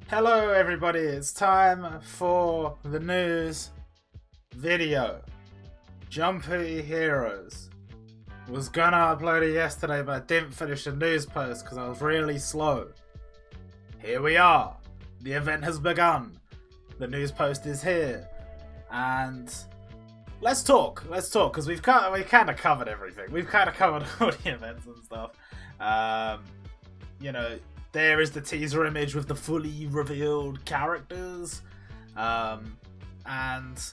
Hello everybody, it's time for the news video. Jumpy Heroes. Was gonna upload it yesterday, but I didn't finish the news post because I was really slow. Here we are. The event has begun. The news post is here. And let's talk, because we kind of covered everything. We've kind of covered all the events and stuff. You know, there is the teaser image with the fully revealed characters. And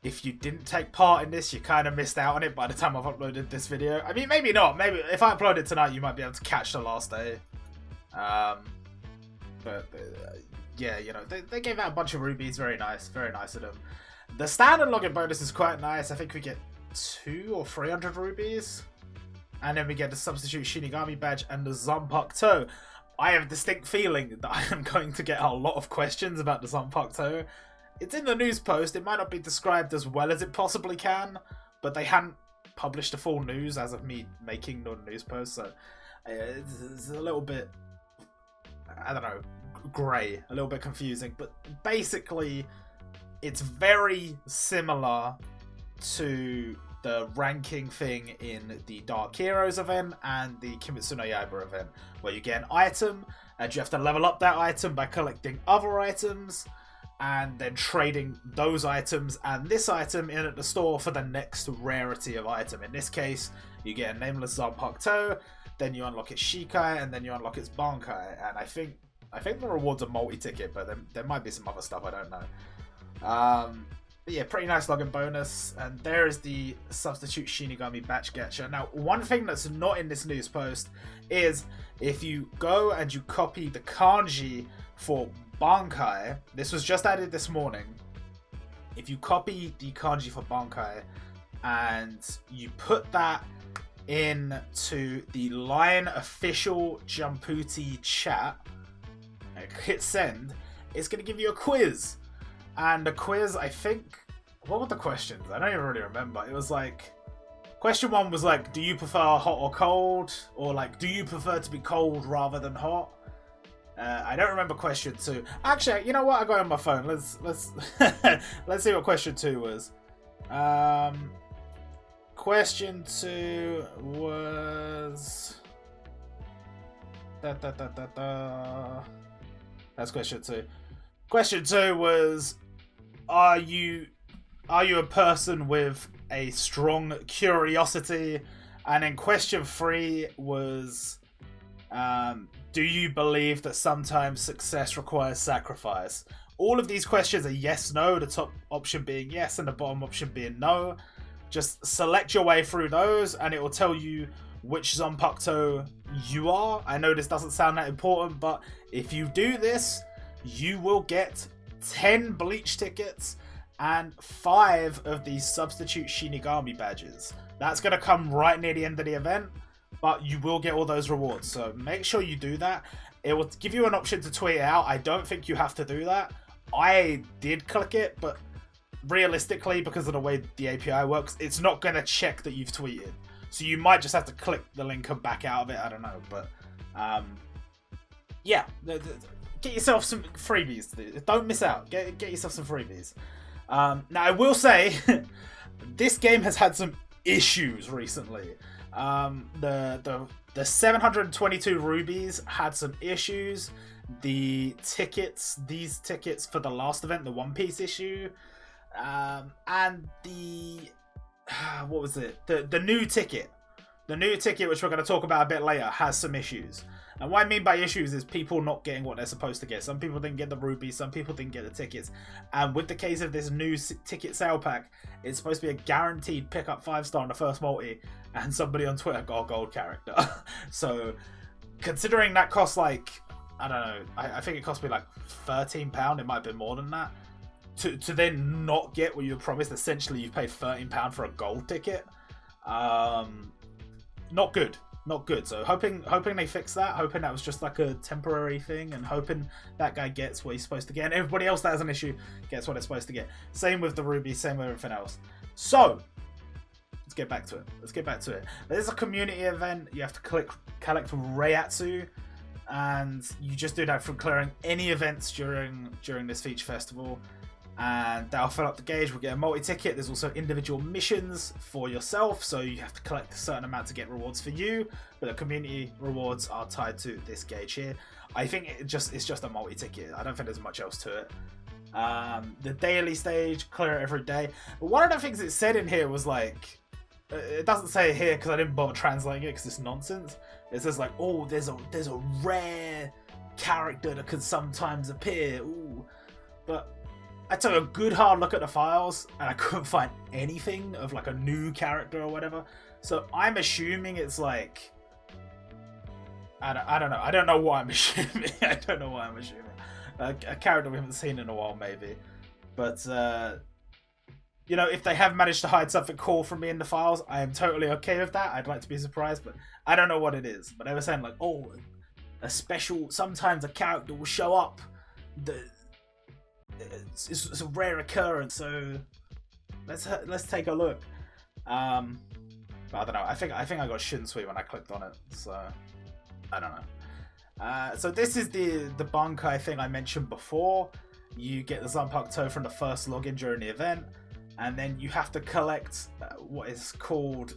if you didn't take part in this, you kind of missed out on it by the time I've uploaded this video. I mean, maybe not. Maybe if I upload it tonight, you might be able to catch the last day. Yeah, you know, they gave out a bunch of rubies. Very nice of them. The standard login bonus is quite nice. I think we get 200 or 300 rubies. And then we get the substitute Shinigami badge and the Zanpakuto. I have a distinct feeling that I am going to get a lot of questions about the Zanpakuto. It's in the news post. It might not be described as well as it possibly can, but they hadn't published the full news as of me making the news post, so it's a little bit, I don't know, grey, a little bit confusing. But basically, it's very similar to the ranking thing in the Dark Heroes event and the Kimetsu no Yaiba event, where you get an item and you have to level up that item by collecting other items and then trading those items and this item in at the store for the next rarity of item. In this case, you get a nameless Zanpakuto, then you unlock its Shikai, and then you unlock its Bankai. And I think the rewards are multi-ticket, but there might be some other stuff I don't know. But yeah, pretty nice login bonus, and there is the substitute Shinigami batch gacha. Now, one thing that's not in this news post is if you go and you copy the kanji for Bankai, this was just added this morning. If you copy the kanji for Bankai and you put that into the Line official Jamputi chat and hit send, it's going to give you a quiz. And the quiz, I think, what were the questions? I don't even really remember. It was like, question 1 was like, do you prefer hot or cold? Or like, do you prefer to be cold rather than hot? I don't remember question 2. Actually, you know what? I got it on my phone. Let's let's see what question 2 was. Question 2 was That's question 2. Question 2 was, are you a person with a strong curiosity? And then question 3 was, do you believe that sometimes success requires sacrifice? All of these questions are yes, no, the top option being yes and the bottom option being no. Just select your way through those and it will tell you which Zanpakuto you are. I know this doesn't sound that important, but if you do this, you will get 10 Bleach tickets and 5 of these substitute Shinigami badges. That's going to come right near the end of the event, but you will get all those rewards. So make sure you do that. It will give you an option to tweet it out. I don't think you have to do that. I did click it, but realistically, because of the way the API works, it's not going to check that you've tweeted. So you might just have to click the link and back out of it. I don't know, but yeah. Get yourself some freebies. Don't miss out. Get yourself some freebies. Now, I will say, this game has had some issues recently. The 722 rubies had some issues. The tickets, these tickets for the last event, the One Piece issue, and the what was it? The new ticket. The new ticket, which we're going to talk about a bit later, has some issues. And what I mean by issues is people not getting what they're supposed to get. Some people didn't get the rubies, some people didn't get the tickets. And with the case of this new ticket sale pack, it's supposed to be a guaranteed pick up 5-star on the first multi, and somebody on Twitter got a gold character. So, considering that costs like, I don't know, I think it cost me like £13, it might have been more than that, to then not get what you were promised. Essentially, you paid £13 for a gold ticket. Not good. Not good. So hoping they fix that. Hoping that was just like a temporary thing, and hoping that guy gets what he's supposed to get, and everybody else that has an issue gets what they're supposed to get. Same with the ruby. Same with everything else. So let's get back to it. There's a community event. You have to collect Reiatsu. and you just do that from clearing any events during this feature festival, and that'll fill up the gauge. We'll get a multi-ticket. There's also individual missions for yourself, so you have to collect a certain amount to get rewards for you, but the community rewards are tied to this gauge here. I think it's just a multi-ticket. I don't think there's much else to it. The daily stage, clear it every day. But one of the things it said in here was like, it doesn't say it here because I didn't bother translating it because it's nonsense. It says like, oh, there's a rare character that could sometimes appear. Ooh. But I took a good hard look at the files and I couldn't find anything of like a new character or whatever. So I'm assuming it's like, I don't know. I don't know what I'm assuming. I don't know what I'm assuming. A character we haven't seen in a while, maybe. But, you know, if they have managed to hide something cool from me in the files, I am totally okay with that. I'd like to be surprised, but I don't know what it is. But they were saying, like, oh, a special... Sometimes a character will show up. It's a rare occurrence, so let's take a look. I don't know. I think I got Shinsui when I clicked on it, so... I don't know. So this is the Bankai thing I mentioned before. You get the Zanpakuto from the first login during the event, and then you have to collect what is called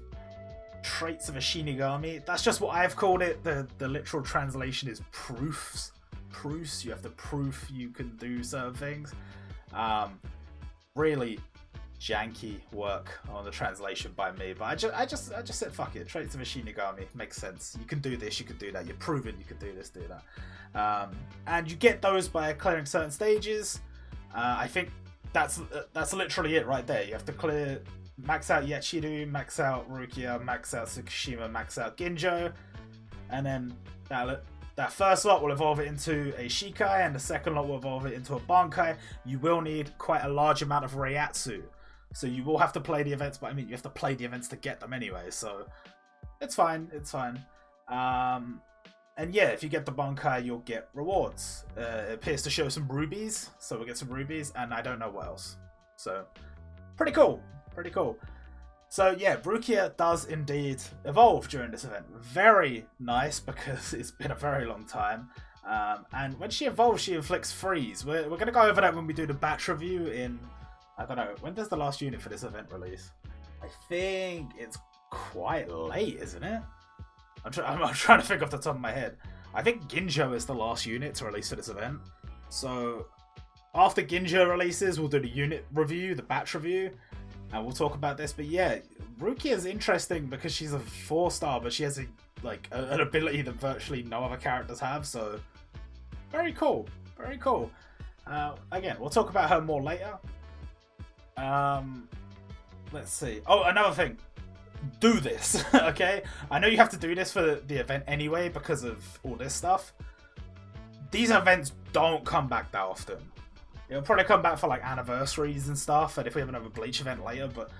traits of a Shinigami. That's just what I've called it. The literal translation is proofs. Proofs. You have to proof you can do certain things. Really janky work on the translation by me, but I just said fuck it. Traits of a Shinigami makes sense. You can do this, you can do that. You're proven you can do this, do that. And you get those by clearing certain stages. I think that's literally it right there. You have to clear, max out Yachiru, max out Rukia, max out Tsukushima, max out Ginjo, and then that first lot will evolve it into a Shikai, and the second lot will evolve it into a Bankai. You will need quite a large amount of Reiatsu. So you will have to play the events, but I mean, you have to play the events to get them anyway, so it's fine, it's fine. And yeah, if you get the Bankai, you'll get rewards. It appears to show some rubies, so we'll get some rubies, and I don't know what else. So, pretty cool, pretty cool. So yeah, Rukia does indeed evolve during this event. Very nice, because it's been a very long time. And when she evolves, she inflicts freeze. We're going to go over that when we do the batch review in... I don't know, when does the last unit for this event release? I think it's quite late, isn't it? I'm trying to think off the top of my head. I think Ginjo is the last unit to release for this event. So, after Ginjo releases, we'll do the unit review, the batch review, and we'll talk about this. But yeah, Rukia is interesting because she's a 4-star, but she has an ability that virtually no other characters have, so very cool, very cool. Again, we'll talk about her more later. Let's see. Oh, another thing. Do this, okay? I know you have to do this for the event anyway because of all this stuff. These events don't come back that often. It'll probably come back for like anniversaries and stuff, and if we have another Bleach event later, but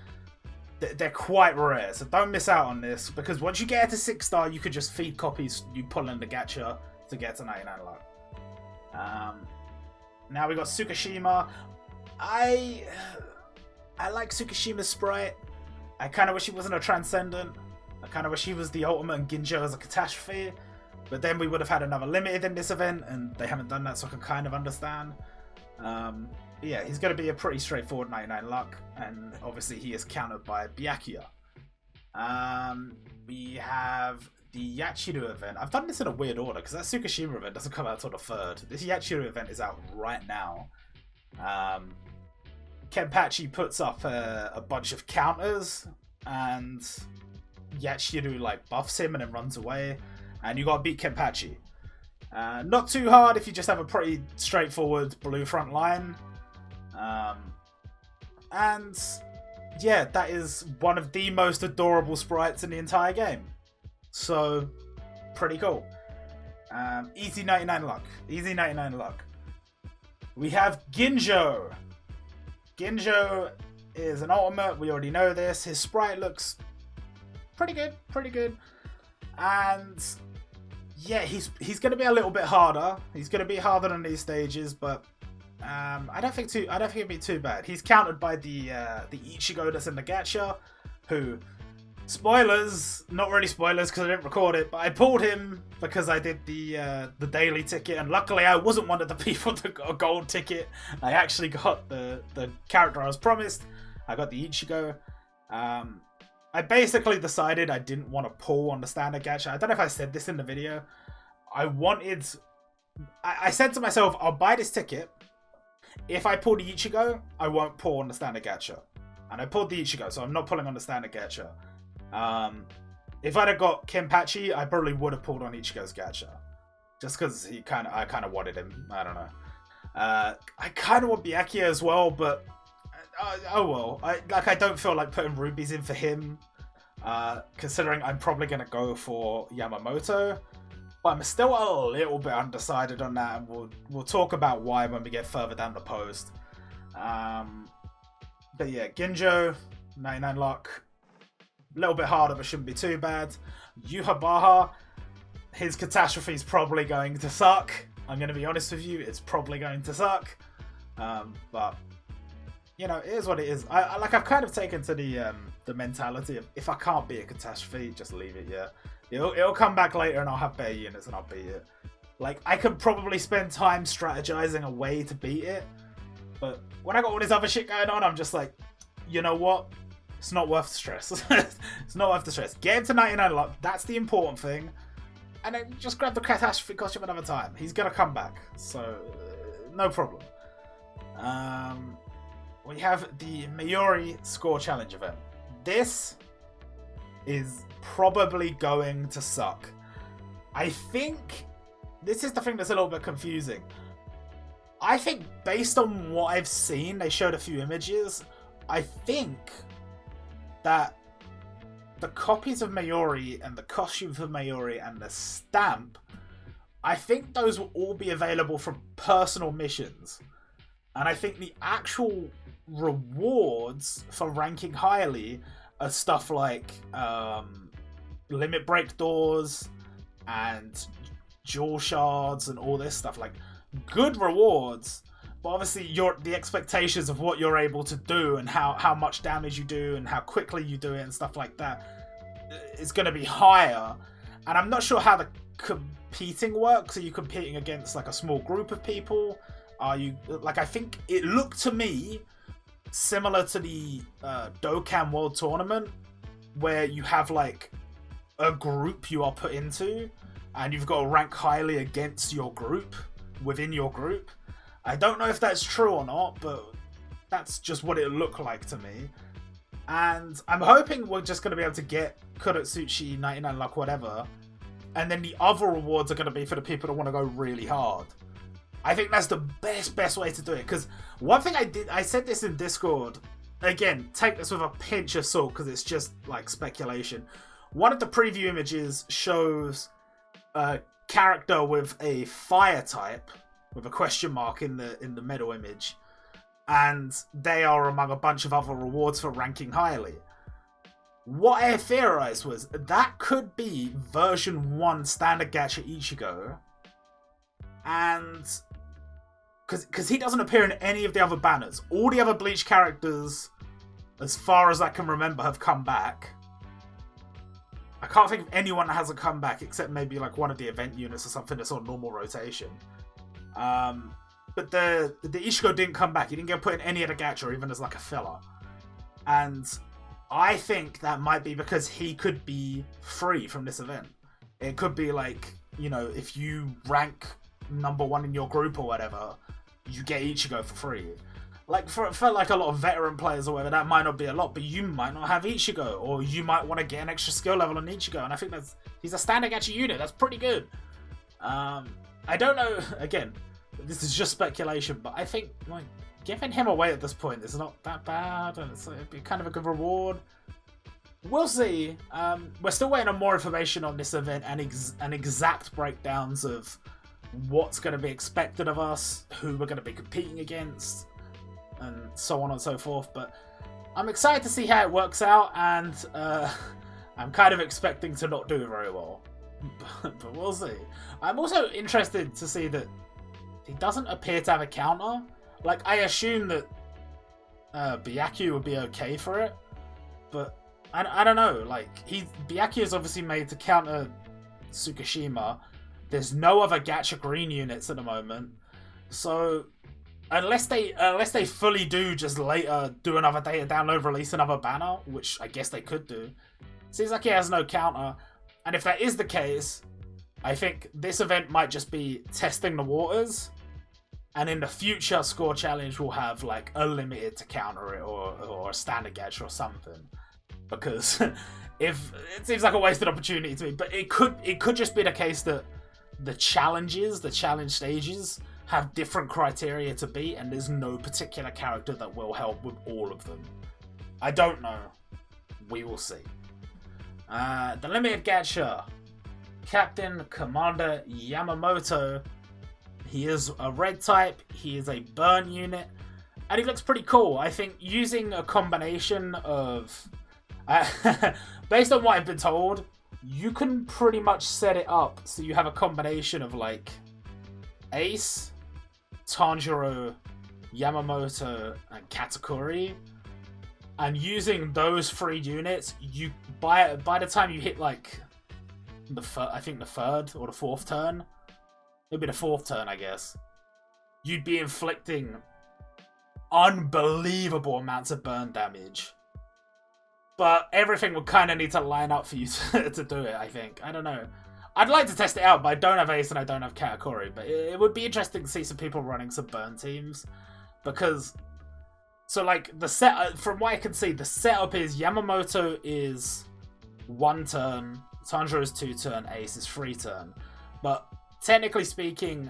they're quite rare, so don't miss out on this, because once you get to 6-star, you could just feed copies you pull in the gacha to get to 99 luck. Now we got Tsukushima. I like Tsukushima's sprite. I kind of wish he wasn't a Transcendent. I kind of wish he was the Ultimate and Ginjo as a Catastrophe. But then we would have had another Limited in this event, and they haven't done that, so I can kind of understand. Yeah, he's going to be a pretty straightforward 99 luck, and obviously he is countered by Byakuya. We have the Yachiru event. I've done this in a weird order, because that Tsukushima event doesn't come out until the 3rd. This Yachiru event is out right now. Kenpachi puts up a bunch of counters, and Yachiru like buffs him and then runs away, and you gotta beat Kenpachi. Not too hard if you just have a pretty straightforward blue front line. And yeah, that is one of the most adorable sprites in the entire game. So, pretty cool. Easy 99 luck. Easy 99 luck. We have Ginjo. Ginjo is an ultimate, we already know this. His sprite looks pretty good, pretty good. And yeah, he's going to be a little bit harder. He's going to be harder than these stages, but I don't think it'd be too bad. He's countered by the Ichigo that's in the gacha, who Spoilers, not really spoilers because I didn't record it, but I pulled him because I did the daily ticket, and luckily I wasn't one of the people that got a gold ticket. I actually got the character I was promised. I got the Ichigo. I basically decided I didn't want to pull on the standard gacha. I don't know if I said this in the video. I said to myself, I'll buy this ticket. If I pull the Ichigo, I won't pull on the standard gacha. And I pulled the Ichigo, so I'm not pulling on the standard gacha. If I'd have got Kenpachi, I probably would have pulled on Ichigo's gacha. Just because I kind of wanted him. I don't know. I kind of want Byakuya as well, but oh well. I don't feel like putting rubies in for him, considering I'm probably going to go for Yamamoto. But I'm still a little bit undecided on that, and we'll talk about why when we get further down the post. But yeah, Ginjo, 99 luck. A little bit harder, but shouldn't be too bad. Yuhabaha, his catastrophe is probably going to suck. I'm going to be honest with you, it's probably going to suck. But, you know, it is what it is. I've kind of taken to the mentality of, if I can't beat a catastrophe, just leave it, yeah. It'll come back later and I'll have better units and I'll beat it. Like, I could probably spend time strategizing a way to beat it. But when I got all this other shit going on, I'm just like, you know what? It's not worth the stress. It's not worth the stress. Get him to 99 luck. That's the important thing. And then just grab the catastrophe costume another time. He's going to come back. So, no problem. We have the Mayuri Score Challenge event. This is probably going to suck. I think this is the thing that's a little bit confusing. I think based on what I've seen, they showed a few images, I think that the copies of Mayuri and the costume for Mayuri and the stamp, I think those will all be available from personal missions. And I think the actual rewards for ranking highly are stuff like limit break doors and jewel shards and all this stuff. Like, good rewards, but obviously the expectations of what you're able to do and how much damage you do and how quickly you do it and stuff like that is going to be higher. And I'm not sure how the competing works. Are you competing against like a small group of people? Are you like, I think it looked to me similar to the Dokkan World Tournament, where you have like a group you are put into and you've got to rank highly against your group within your group. I don't know if that's true or not, but that's just what it looked like to me. And I'm hoping we're just going to be able to get Kurotsuchi, 99 luck, whatever, and then the other rewards are going to be for the people that want to go really hard. I think that's the best way to do it, because one thing I said this in Discord, again, take this with a pinch of salt because it's just like speculation. One of the preview images shows a character with a fire type with a question mark in the middle image, and they are among a bunch of other rewards for ranking highly. What I theorized was that could be version 1 standard gacha Ichigo, and because he doesn't appear in any of the other banners. All the other Bleach characters, as far as I can remember, have come back. I can't think of anyone that hasn't come back except maybe like one of the event units or something that's on normal rotation. But the Ichigo didn't come back. He didn't get put in any of the gacha, even as like a filler. And I think that might be because he could be free from this event. It could be like, you know, if you rank number 1 in your group or whatever, you get Ichigo for free. Like, for like a lot of veteran players or whatever, that might not be a lot, but you might not have Ichigo, or you might want to get an extra skill level on Ichigo, and I think he's a standard gacha unit. That's pretty good. I don't know, again, this is just speculation, but I think like giving him away at this point is not that bad, and it'd be kind of a good reward. We'll see. We're still waiting on more information on this event and exact breakdowns of what's going to be expected of us, who we're going to be competing against, and so on and so forth. But I'm excited to see how it works out, and I'm kind of expecting to not do very well. But we'll see. I'm also interested to see that he doesn't appear to have a counter. Like, I assume that Byakuya would be okay for it, but I don't know, like, Byakuya is obviously made to counter Tsukishima. There's no other gacha green units at the moment, so unless they fully do just later do another data download, release another banner, which I guess they could do, seems like he has no counter. And if that is the case, I think this event might just be testing the waters, and in the future Score Challenge will have like a limited to counter it, or a standard gacha or something. Because if it seems like a wasted opportunity to me, but it could just be the case that the challenge stages have different criteria to beat, and there's no particular character that will help with all of them. I don't know. We will see. The limited gacha, Captain Commander Yamamoto. He is a red type. He is a burn unit, and he looks pretty cool. I think using a combination of based on what I've been told, you can pretty much set it up so you have a combination of like Ace, Tanjiro, Yamamoto, and Katakuri. And using those 3 units, you by the time you hit like the third or the 4th turn, it'll be the 4th turn, I guess, you'd be inflicting unbelievable amounts of burn damage. But everything would kind of need to line up for you to do it, I think. I don't know. I'd like to test it out, but I don't have Ace and I don't have Katakuri. But it would be interesting to see some people running some burn teams. Because, so like, from what I can see, the setup is Yamamoto is 1 turn, Tanjiro is 2 turn, Ace is 3 turn. But technically speaking,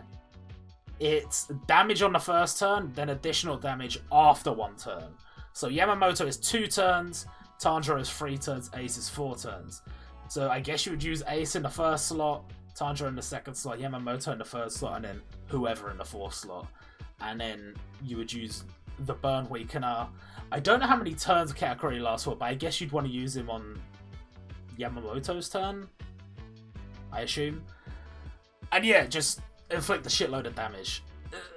it's damage on the 1st turn, then additional damage after 1 turn. So Yamamoto is 2 turns, Tanjiro is 3 turns, Ace is 4 turns. So I guess you would use Ace in the 1st slot, Tanjiro in the 2nd slot, Yamamoto in the 3rd slot, and then whoever in the 4th slot. And then you would use the burn weakener. I don't know how many turns Katakuri lasts for, but I guess you'd want to use him on Yamamoto's turn, I assume. And yeah, just inflict a shitload of damage.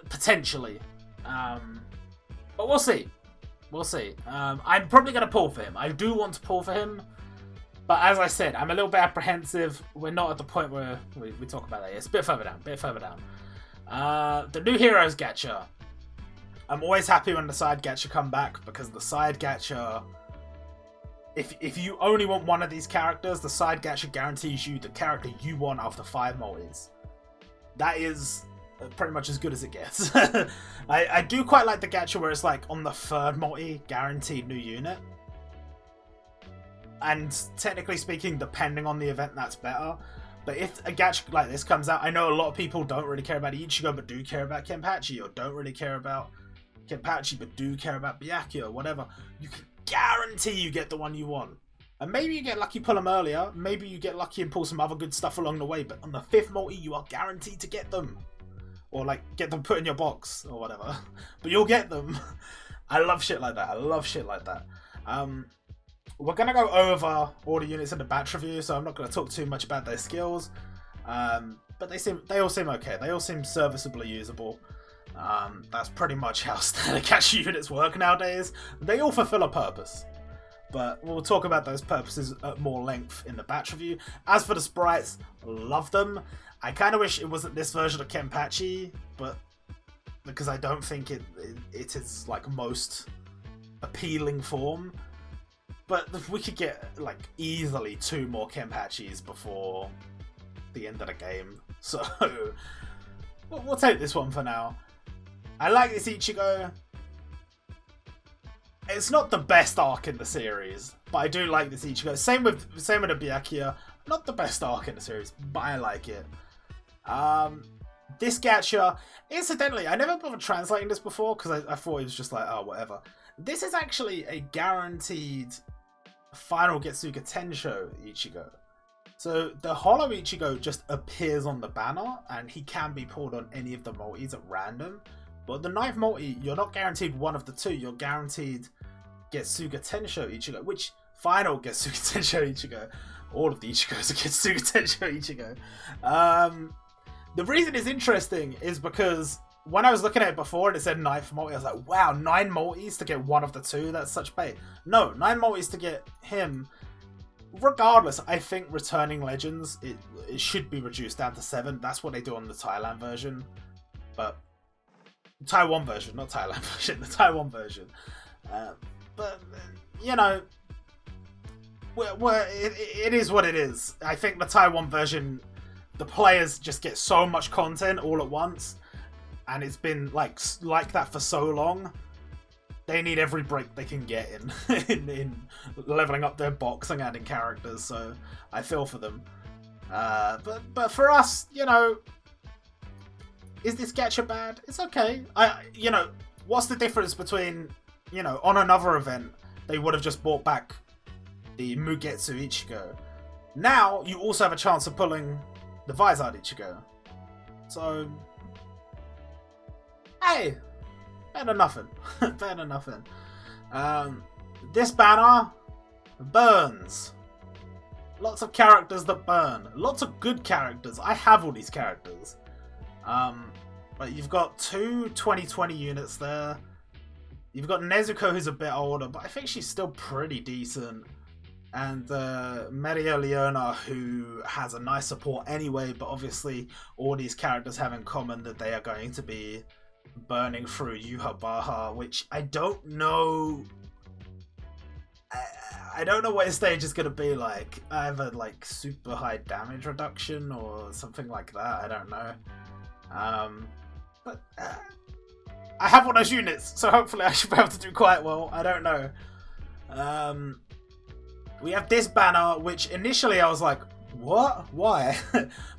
Potentially. But we'll see. We'll see. I'm probably going to pull for him. I do want to pull for him. But as I said, I'm a little bit apprehensive. We're not at the point where we talk about that. It's a bit further down. The new heroes gacha. I'm always happy when the side gacha come back, because the side gacha, if you only want one of these characters, the side gacha guarantees you the character you want after 5 multis. That is pretty much as good as it gets. I do quite like the gacha where it's like on the 3rd multi, guaranteed new unit. And technically speaking, depending on the event, that's better. But if a gacha like this comes out, I know a lot of people don't really care about Ichigo but do care about Kenpachi, or don't really care about Kenpachi but do care about Byakuya, or whatever. You can guarantee you get the one you want. And maybe you get lucky, pull them earlier. Maybe you get lucky and pull some other good stuff along the way. But on the 5th multi, you are guaranteed to get them. Or like, get them put in your box, or whatever. But you'll get them. I love shit like that. We're going to go over all the units in the batch review, so I'm not going to talk too much about their skills. But they all seem okay. They all seem serviceably usable. That's pretty much how standard gacha units work nowadays. They all fulfill a purpose. But we'll talk about those purposes at more length in the batch review. As for the sprites, love them. I kind of wish it wasn't this version of Kenpachi, but because I don't think it is like most appealing form. But we could get like easily 2 more Kenpachis before the end of the game. So we'll take this one for now. I like this Ichigo. It's not the best arc in the series, but I do like this Ichigo. Same with the Byakuya. Not the best arc in the series, but I like it. This gacha, incidentally, I never bothered translating this before because I thought it was just like, oh, whatever. This is actually a guaranteed final Getsuga Tensho Ichigo. So the Hollow Ichigo just appears on the banner, and he can be pulled on any of the multis at random. But the 9th multi, you're not guaranteed one of the 2. You're guaranteed Getsuga Tensho Ichigo, which final Getsuga Tensho Ichigo. All of the Ichigos are Getsuga Tensho Ichigo. The reason it's interesting is because when I was looking at it before and it said 9th multi, I was like, wow, 9 multis to get one of the 2? That's such bait. No, 9 multis to get him. Regardless, I think returning legends, it should be reduced down to 7. That's what they do on the Thailand version. But Taiwan version, not Thailand version, the Taiwan version. But, you know, it is what it is. I think the Taiwan version, the players just get so much content all at once, and it's been like that for so long. They need every break they can get in leveling up their box and adding characters. So I feel for them. But for us, you know, is this gacha bad? It's okay. You know, what's the difference between, you know, on another event they would have just brought back the Mugetsu Ichigo. Now you also have a chance of pulling the Vizard Ichigo. So, hey, better than nothing. Better than nothing. This banner burns. Lots of characters that burn. Lots of good characters. I have all these characters. But you've got 2 2020 units there. You've got Nezuko, who's a bit older, but I think she's still pretty decent. And Maria Leona, who has a nice support anyway, but obviously all these characters have in common that they are going to be burning through Yuha Baha, which I don't know. I don't know what his stage is going to be like. Either like super high damage reduction or something like that. I don't know. But I have one of those units, so hopefully I should be able to do quite well. I don't know. We have this banner, which initially I was like, what? Why?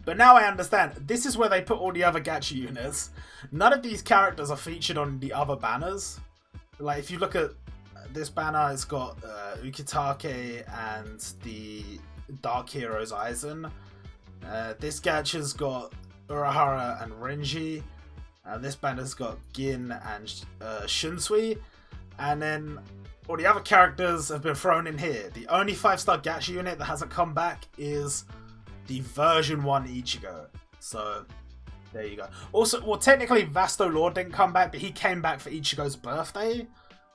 But now I understand. This is where they put all the other gacha units. None of these characters are featured on the other banners. Like, if you look at this banner, it's got Ukitake and the Dark Heroes Aizen. This gacha's got Urahara and Renji. This banner's got Gin and Shunsui. And then all the other characters have been thrown in here. The only 5-star gacha unit that hasn't come back is the version 1 Ichigo. So, there you go. Also, well, technically Vasto Lord didn't come back, but he came back for Ichigo's birthday.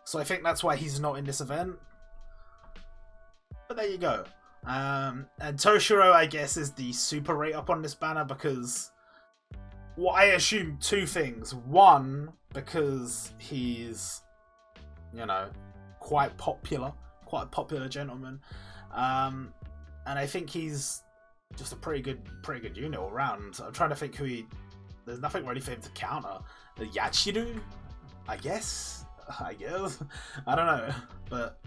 So I think that's why he's not in this event. But there you go. And Toshiro, I guess, is the super rate up on this banner because, well, I assume 2 things. One, because he's, you know, quite a popular gentleman. And I think he's just a pretty good unit all round. I'm trying to think there's nothing really for him to counter. The Yachiru, I guess. I don't know. But,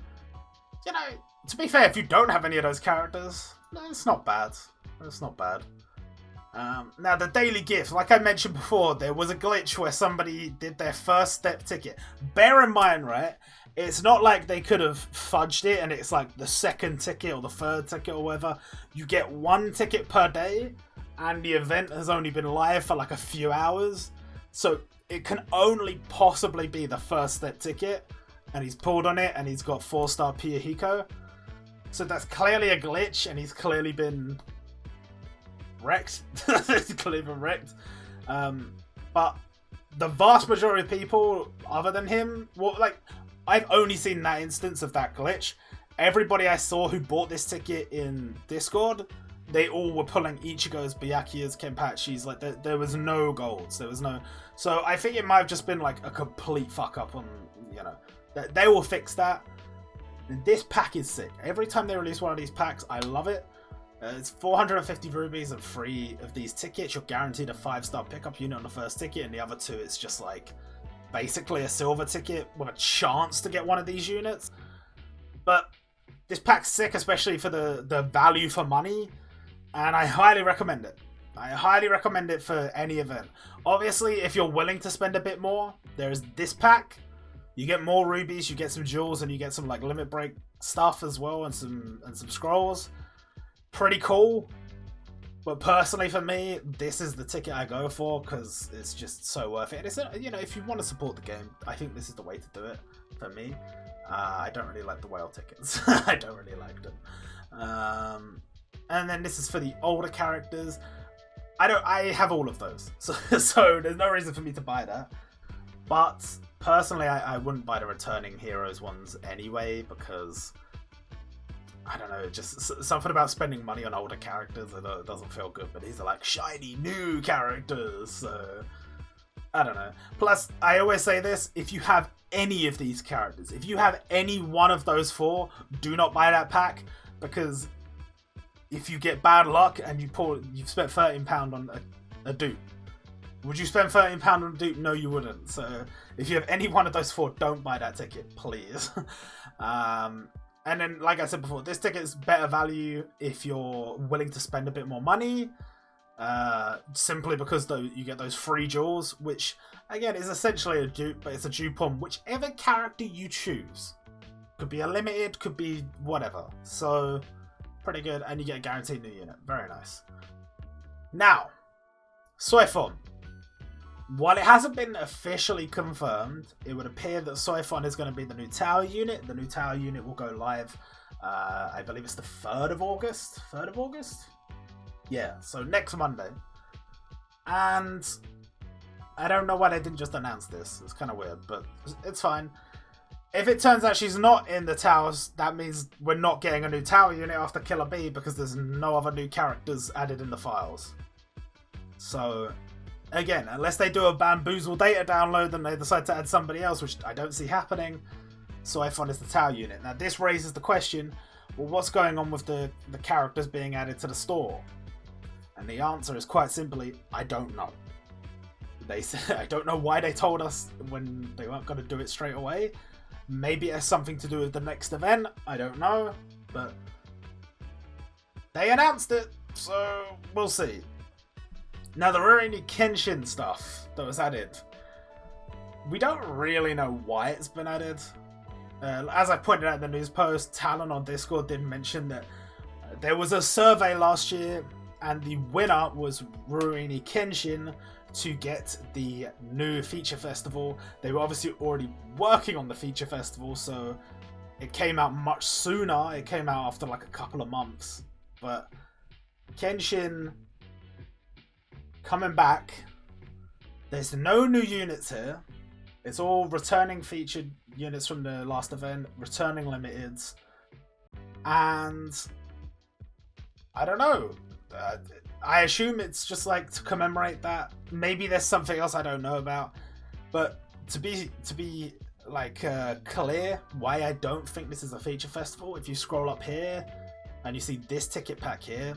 you know, to be fair, if you don't have any of those characters, it's not bad. It's not bad. Now, the daily gift, like I mentioned before, there was a glitch where somebody did their first step ticket. Bear in mind, right, it's not like they could have fudged it and it's like the 2nd ticket or the 3rd ticket or whatever. You get 1 ticket per day, and the event has only been live for like a few hours. So it can only possibly be the first step ticket, and he's pulled on it and he's got 4-star Piyahiko. So that's clearly a glitch, and he's clearly been wrecked. He's clearly been wrecked. But the vast majority of people, other than him, well, like, I've only seen that instance of that glitch. Everybody I saw who bought this ticket in Discord, they all were pulling Ichigo's, Byakuya's, Kenpachi's. Like, there was no golds. There was no... So I think it might have just been like a complete fuck up on, you know... They will fix that. This pack is sick. Every time they release one of these packs, I love it. It's 450 rubies and 3 of these tickets. You're guaranteed a 5-star pickup unit on the first ticket, and the other 2, it's just like basically a silver ticket with a chance to get one of these units. But this pack's sick, especially for the value for money, and I highly recommend it. I highly recommend it for any event. Obviously, if you're willing to spend a bit more, there's this pack. You get more rubies, you get some jewels, and you get some like limit break stuff as well, and some scrolls. Pretty cool. But personally for me, this is the ticket I go for because it's just so worth it. And it's, you know, if you want to support the game, I think this is the way to do it for me. I don't really like the whale tickets. I don't really like them. And then this is for the older characters. I have all of those, so there's no reason for me to buy that. But personally, I wouldn't buy the returning heroes ones anyway, because I don't know, just something about spending money on older characters, it doesn't feel good. But these are like shiny new characters, so I don't know. Plus, I always say this: if you have any of these characters, if you have any one of those 4, do not buy that pack, because if you get bad luck and you've spent £13 on a dupe. Would you spend £13 on a dupe? No, you wouldn't. So if you have any one of those 4, don't buy that ticket, please. And then, like I said before, this ticket is better value if you're willing to spend a bit more money. Simply because you get those free jewels, which again is essentially a dupe, but it's a dupe on whichever character you choose. Could be a limited, could be whatever. So pretty good, and you get a guaranteed new unit. Very nice. Now, Soifon. While it hasn't been officially confirmed, it would appear that Soifon is going to be the new tower unit. The new tower unit will go live, I believe it's the 3rd of August? 3rd of August? Yeah, so next Monday. And I don't know why they didn't just announce this. It's kind of weird, but it's fine. If it turns out she's not in the towers, that means we're not getting a new tower unit after Killer Bee, because there's no other new characters added in the files. So, again, unless they do a bamboozle data download and they decide to add somebody else, which I don't see happening, Soifon is the tower unit. Now, this raises the question, well, what's going on with the characters being added to the store? And the answer is quite simply, I don't know. They said, I don't know why they told us when they weren't going to do it straight away. Maybe it has something to do with the next event. I don't know. But they announced it, so we'll see. Now, the Rurouni Kenshin stuff that was added. We don't really know why it's been added. As I pointed out in the news post, Talon on Discord did mention that there was a survey last year, and the winner was Rurouni Kenshin to get the new feature festival. They were obviously already working on the feature festival, so it came out much sooner. It came out after like a couple of months. But Kenshin coming back. There's no new units here. It's all returning featured units from the last event, returning limiteds, and I don't know. I assume it's just like to commemorate that. Maybe there's something else I don't know about. But to be like clear why I don't think this is a feature festival, if you scroll up here and you see this ticket pack here,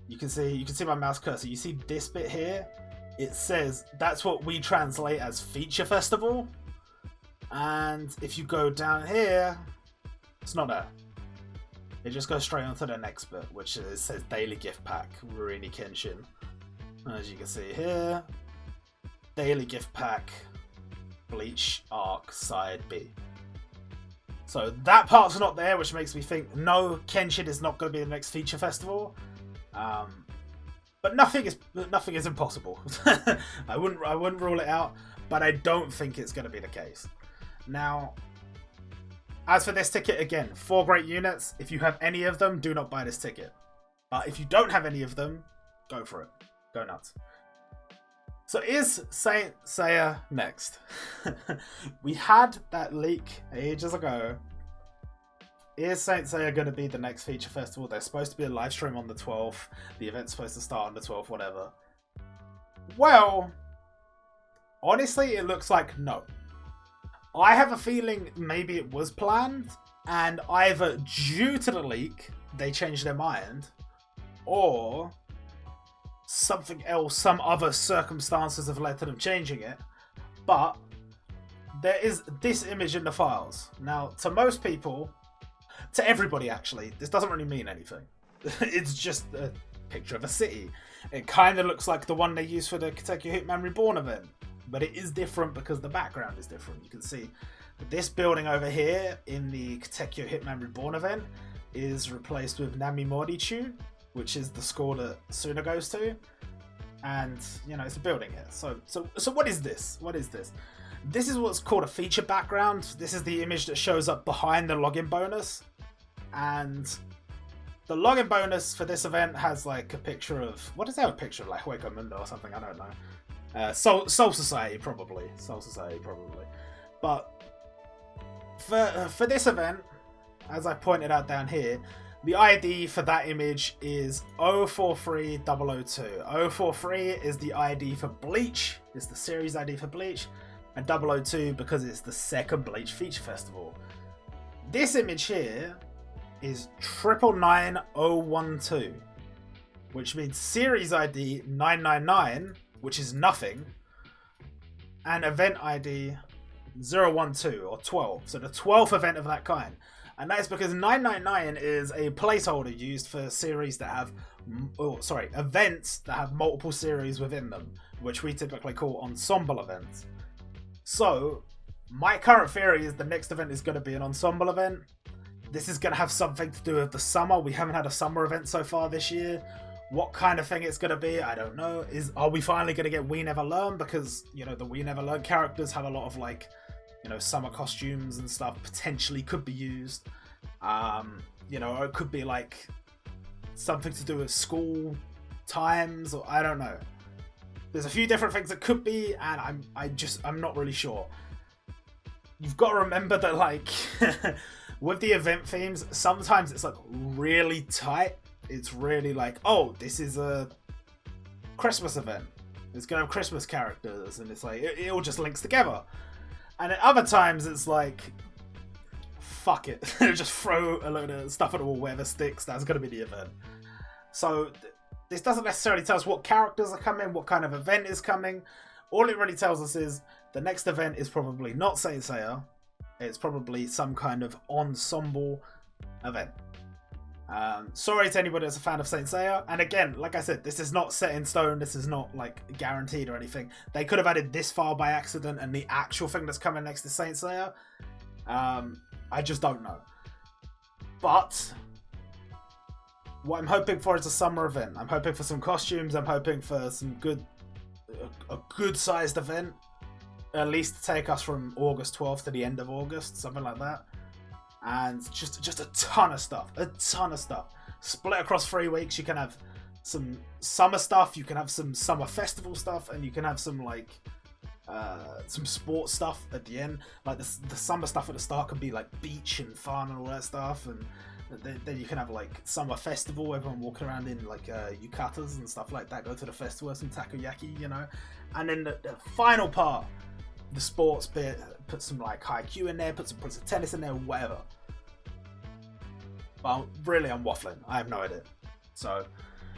you can see my mouse cursor. You see this bit here. It says that's what we translate as feature festival. And if you go down here, it's not there. It just goes straight onto the next bit, which says Daily Gift Pack, Rurouni Kenshin. As you can see here, Daily Gift Pack, Bleach Arc Side B. So that part's not there, which makes me think, no, Kenshin is not going to be the next feature festival. But nothing is impossible. I wouldn't rule it out, but I don't think it's going to be the case. Now, as for this ticket, again, 4 great units. If you have any of them, do not buy this ticket. But if you don't have any of them, go for it. Go nuts. So is Saint Seiya next? We had that leak ages ago. Is Saint Seiya going to be the next feature festival? There's supposed to be a live stream on the 12th. The event's supposed to start on the 12th, whatever. Well, honestly, it looks like no. I have a feeling maybe it was planned, and either due to the leak, they changed their mind, or something else, some other circumstances have led to them changing it. But there is this image in the files. Now, to most people, to everybody actually, this doesn't really mean anything. It's just a picture of a city. It kind of looks like the one they used for the Katekyo Hitman Reborn event. But it is different because the background is different. You can see this building over here in the Katekyo Hitman Reborn event is replaced with Nami Morichu, which is the school that Suna goes to. And, you know, it's a building here. So what is this? What is this? This is what's called a feature background. This is the image that shows up behind the login bonus. And the login bonus for this event has like a picture of, what does that have a picture of, like Hueco Mundo or something? I don't know. Soul Society probably. Soul Society probably. But for this event, as I pointed out down here, the ID for that image is 043002. 043 is the ID for Bleach. It's the series ID for Bleach. And 002 because it's the second Bleach Feature Festival. This image here is 999012, which means series ID 999, which is nothing, and event ID 012 or 12. So the 12th event of that kind. And that is because 999 is a placeholder used for series that have, events that have multiple series within them, which we typically call ensemble events. So, my current theory is the next event is going to be an ensemble event. This is going to have something to do with the summer. We haven't had a summer event so far this year. What kind of thing it's going to be, I don't know. Are we finally going to get We Never Learn? Because, you know, the We Never Learn characters have a lot of, like, you know, summer costumes and stuff potentially could be used. You know, or it could be, like, something to do with school times, or I don't know. There's a few different things it could be, and I'm not really sure. You've got to remember that, like, with the event themes, sometimes it's like really tight. It's really like, oh, this is a Christmas event. It's gonna have Christmas characters, and it's like it all just links together. And at other times, it's like, fuck it, just throw a load of stuff at the wall, whatever sticks. That's gonna be the event. So this doesn't necessarily tell us what characters are coming, what kind of event is coming. All it really tells us is the next event is probably not Saint Seiya. It's probably some kind of ensemble event. Sorry to anybody that's a fan of Saint Seiya. And again, like I said, this is not set in stone. This is not like guaranteed or anything. They could have added this file by accident and the actual thing that's coming next is Saint Seiya. I just don't know. But what I'm hoping for is a summer event. I'm hoping for some costumes. I'm hoping for some a good-sized event. At least to take us from August 12th to the end of August, something like that. And just a ton of stuff. A ton of stuff. Split across 3 weeks. You can have some summer stuff. You can have some summer festival stuff. And you can have some, like, some sports stuff at the end. Like, the summer stuff at the start can be, like, beach and fun and all that stuff. And then you can have, like, summer festival, everyone walking around in, like, yukatas and stuff like that, go to the festival, have some takoyaki, you know. And then the final part, the sports bit, put some, like, haiku in there, put some Prince of Tennis in there, whatever. Well, really, I'm waffling. I have no idea. So,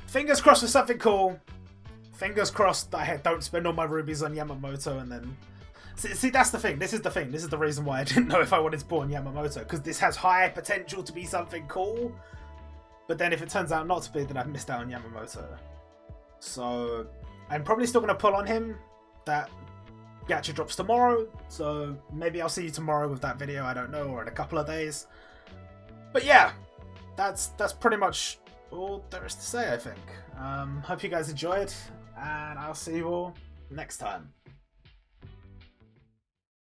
fingers crossed for something cool. Fingers crossed that I don't spend all my rubies on Yamamoto and then... See, that's the thing. This is the thing. This is the reason why I didn't know if I wanted to put on Yamamoto. Because this has high potential to be something cool. But then if it turns out not to be, then I've missed out on Yamamoto. So, I'm probably still going to pull on him. That gacha drops tomorrow. So, maybe I'll see you tomorrow with that video. I don't know. Or in a couple of days. But yeah. That's pretty much all there is to say, I think. Hope you guys enjoyed. And I'll see you all next time.